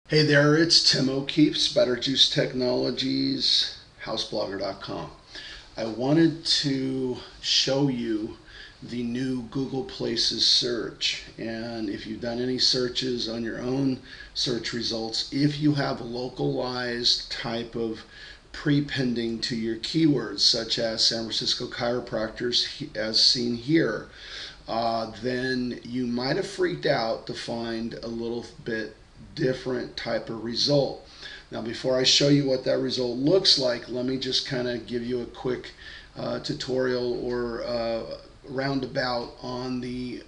Hey there, it's Tim O'Keefe's Better Juice Technologies, houseblogger.com. I wanted to show you the new Google Places search. And if you've done any searches on your own search results, if you have a localized type of prepending to your keywords, such as San Francisco chiropractors, as seen here, then you might have freaked out to find a little bit different type of result. Now, before I show you what that result looks like, let me just kind of give you a quick tutorial or roundabout on the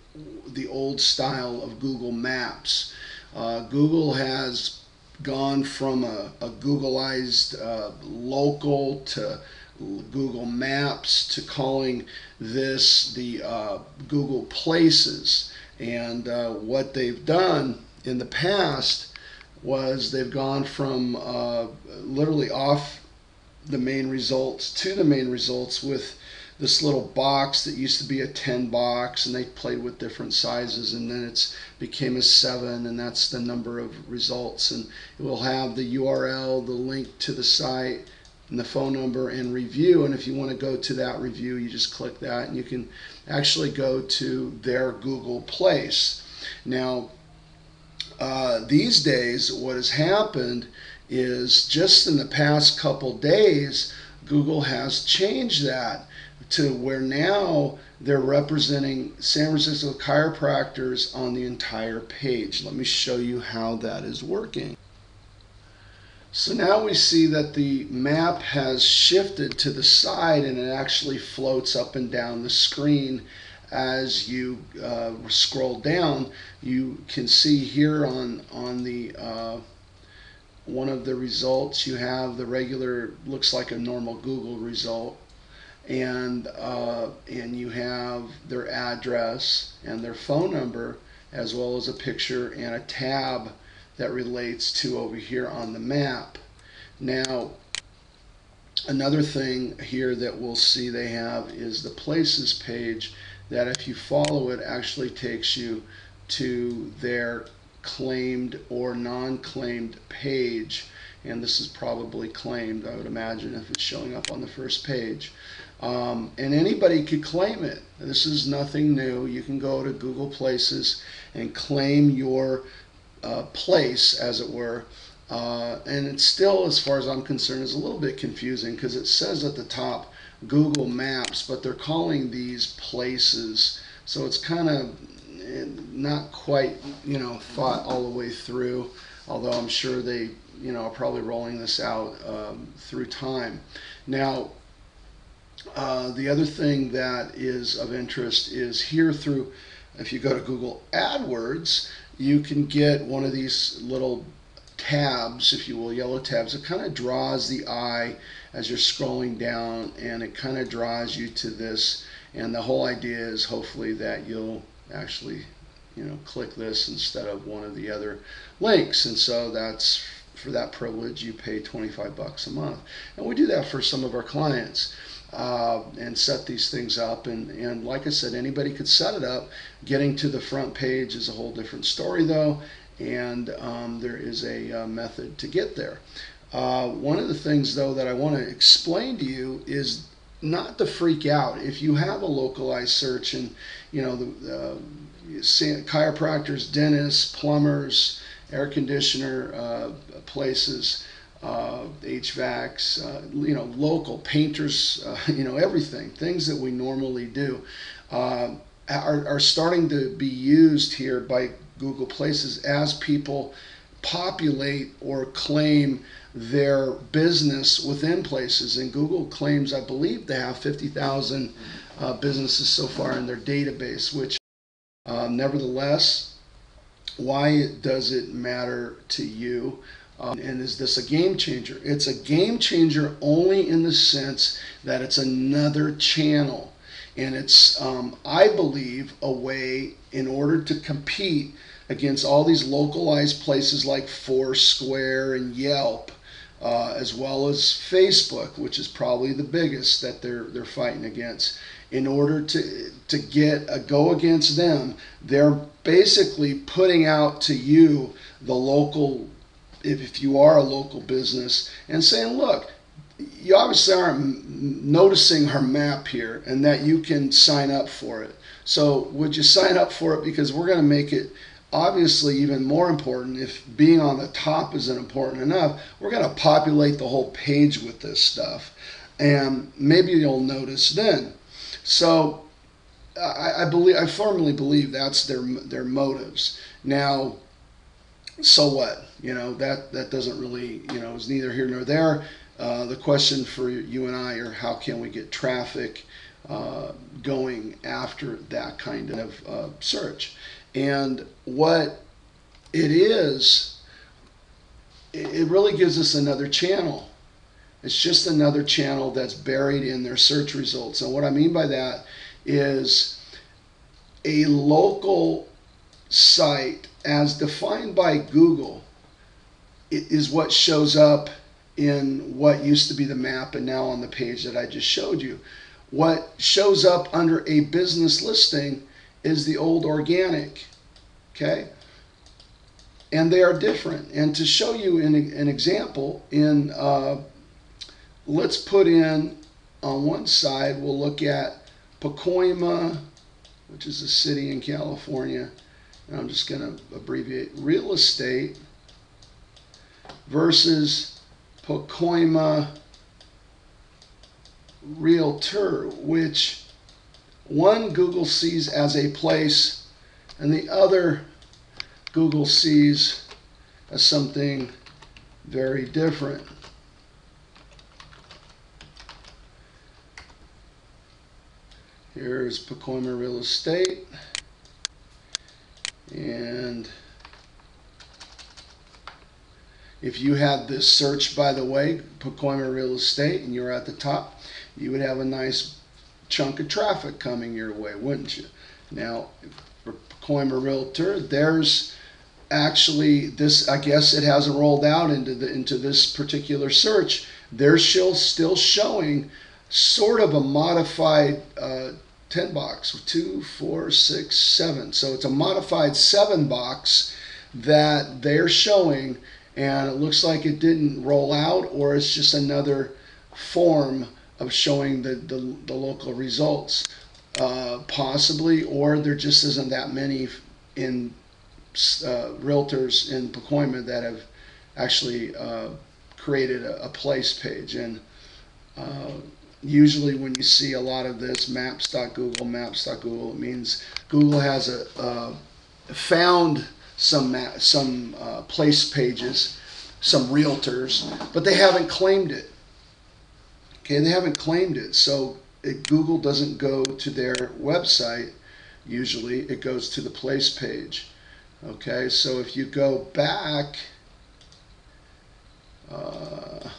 old style of Google Maps. Google has gone from a Googleized local to Google Maps to calling this the Google Places. And what they've done in the past was they've gone from literally off the main results to the main results with this little box that used to be a 10 box, and they played with different sizes, and then it's became a 7, and that's the number of results. And it will have the URL, the link to the site, and the phone number and review. And if you want to go to that review, you just click that and you can actually go to their Google Place. Now, these days, what has happened is just in the past couple days, Google has changed that to where now they're representing San Francisco chiropractors on the entire page. Let me show you how that is working. So now we see that the map has shifted to the side, and it actually floats up and down the screen as you scroll down. You can see here on the one of the results, you have the regular, looks like a normal Google result, and you have their address and their phone number, as well as a picture and a tab that relates to over here on the map. Now, another thing here that we'll see they have is the Places page, that if you follow it actually takes you to their claimed or non-claimed page. And this is probably claimed, I would imagine, if it's showing up on the first page. And anybody could claim it. This is nothing new. You can go to Google Places and claim your place, as it were. And it's still, as far as I'm concerned, is a little bit confusing because it says at the top Google Maps, but they're calling these places. So it's kind of not quite, thought all the way through, although I'm sure they, are probably rolling this out through time. Now, the other thing that is of interest is here through, if you go to Google AdWords, you can get one of these little tabs, if you will, yellow tabs. It kind of draws the eye as you're scrolling down, and it kind of draws you to this. And the whole idea is hopefully that you'll actually, click this instead of one of the other links. And so that's, for that privilege, you pay 25 bucks a month. And we do that for some of our clients. And set these things up, and like I said, anybody could set it up. Getting to the front page is a whole different story though, and there is a method to get there. One of the things though that I want to explain to you is not to freak out. If you have a localized search, and the chiropractors, dentists, plumbers, air conditioner places, HVACs, local painters, everything, things that we normally do, are starting to be used here by Google Places as people populate or claim their business within places. And Google claims, I believe, they have 50,000 businesses so far in their database, which nevertheless, why does it matter to you? And is this a game changer? It's a game changer only in the sense that it's another channel. And it's, I believe, a way in order to compete against all these localized places like Foursquare and Yelp, as well as Facebook, which is probably the biggest that they're fighting against. In order to go against them, they're basically putting out to you the local if you are a local business, and saying, look, you obviously aren't noticing our map here and that you can sign up for it. So would you sign up for it? Because we're going to make it obviously even more important. If being on the top isn't important enough, we're going to populate the whole page with this stuff. And maybe you'll notice then. So I firmly believe that's their motives. Now, so what? That doesn't really, is neither here nor there. The question for you and I are how can we get traffic going after that kind of search? And what it is, it really gives us another channel. It's just another channel that's buried in their search results. And what I mean by that is a local site as defined by Google is what shows up in what used to be the map and now on the page that I just showed you. What shows up under a business listing is the old organic, okay? And they are different. And to show you an example, let's put in on one side, we'll look at Pacoima, which is a city in California. And I'm just going to abbreviate real estate versus Pacoima Realtor, which one Google sees as a place and the other Google sees as something very different. Here's Pacoima Real Estate, and if you had this search, by the way, Pacoima Real Estate, and you're at the top, you would have a nice chunk of traffic coming your way, wouldn't you? Now, for Pacoima Realtor, there's actually this, I guess it hasn't rolled out into this particular search. They're still showing sort of a modified 10 box, 2, 4, 6, 7. So it's a modified 7 box that they're showing, and it looks like it didn't roll out, or it's just another form of showing the local results, possibly, or there just isn't that many in realtors in Pacoima that have actually created a place page. And usually when you see a lot of this maps.google, it means Google has found some place pages, some realtors, but they haven't claimed it. Okay, they haven't claimed it. So Google doesn't go to their website. Usually it goes to the place page. Okay, so if you go back, oh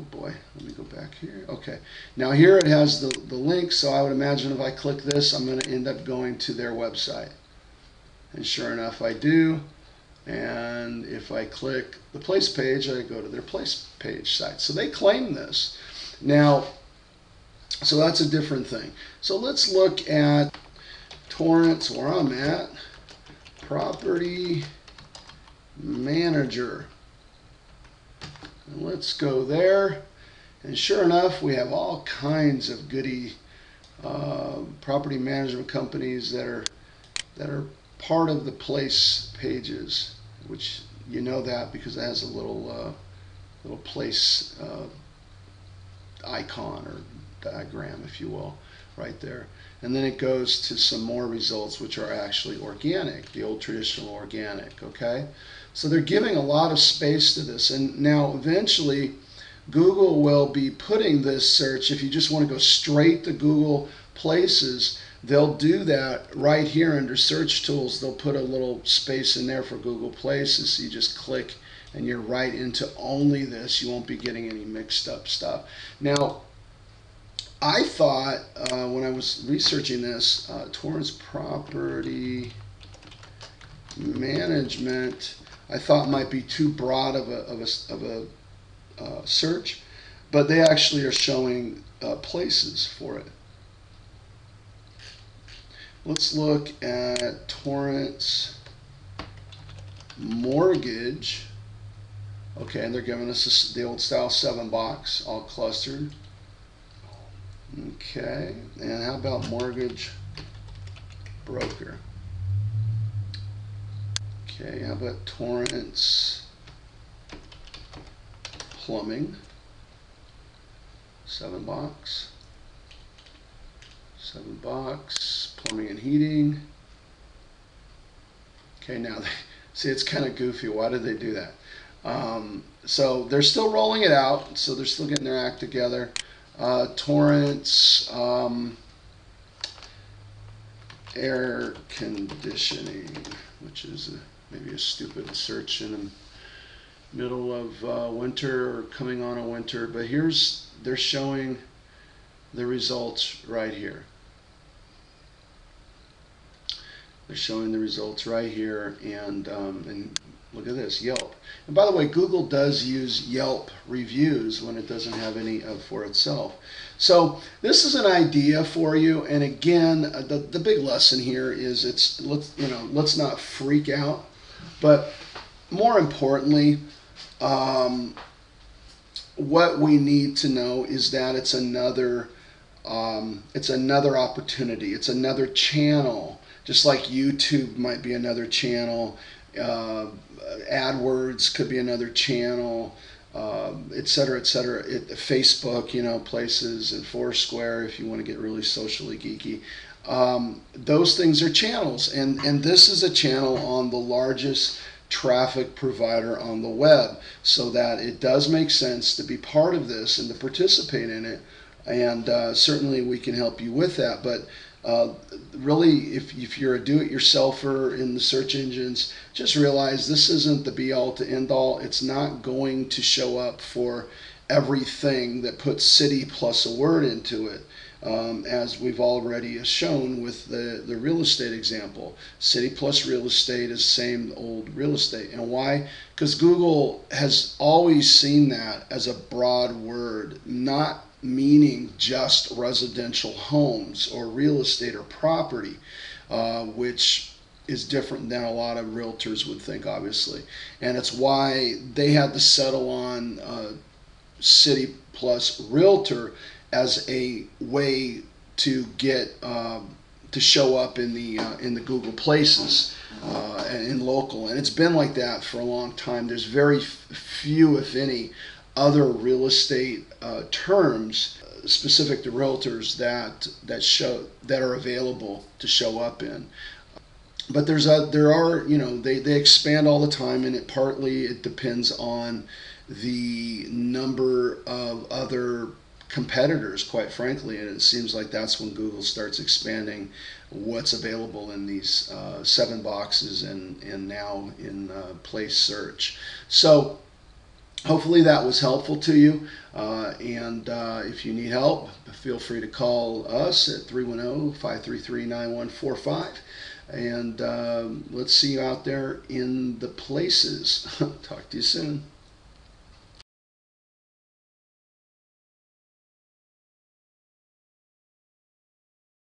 boy, let me go back here. Okay, now here it has the link, so I would imagine if I click this, I'm going to end up going to their website. And sure enough, I do. And if I click the place page, I go to their place page site. So they claim this. Now, so that's a different thing. So let's look at Torrance, where I'm at, Property Manager. And let's go there. And sure enough, we have all kinds of goody property management companies that are part of the place pages, which you know that because it has a little place icon or diagram, if you will, right there. And then it goes to some more results, which are actually organic, the old traditional organic, okay? So they're giving a lot of space to this. And now eventually Google will be putting this search, if you just want to go straight to Google Places, they'll do that right here under search tools. They'll put a little space in there for Google Places. So you just click and you're right into only this. You won't be getting any mixed up stuff. Now, I thought when I was researching this, Torrance Property Management, I thought might be too broad of a search, but they actually are showing places for it. Let's look at Torrance Mortgage. Okay, and they're giving us the old style 7 box, all clustered. Okay, and how about mortgage broker? Okay, how about Torrance plumbing? 7 box. 7 box, plumbing and heating. Okay, now see, it's kind of goofy. Why did they do that? So they're still rolling it out. So they're still getting their act together. Torrance air conditioning, which is maybe a stupid search in the middle of winter or coming on a winter. But they're showing the results right here. They're showing the results right here, and look at this, Yelp. And by the way, Google does use Yelp reviews when it doesn't have any for itself. So this is an idea for you, and again, the big lesson here is let's not freak out, but more importantly, what we need to know is that it's another opportunity. It's another channel. Just like YouTube might be another channel, AdWords could be another channel, et cetera, et cetera. Facebook, places, and Foursquare if you want to get really socially geeky. Those things are channels, and this is a channel on the largest traffic provider on the web, so that it does make sense to be part of this and to participate in it. And certainly we can help you with that. But really, if you're a do-it-yourselfer in the search engines, just realize this isn't the be-all to end-all. It's not going to show up for everything that puts city plus a word into it, as we've already shown with the real estate example. City plus real estate is same old real estate. And why? Because Google has always seen that as a broad word, not meaning just residential homes or real estate or property, which is different than a lot of realtors would think, obviously. And it's why they had to settle on city plus realtor as a way to get to show up in the Google Places and in local. And it's been like that for a long time. There's very few, if any, other real estate terms specific to realtors that are available to show up in. But there are they expand all the time, and it depends on the number of other competitors, quite frankly, and it seems like that's when Google starts expanding what's available in these 7 boxes and now in place search. So hopefully that was helpful to you, and if you need help, feel free to call us at 310-533-9145, and let's see you out there in the places. Talk to you soon.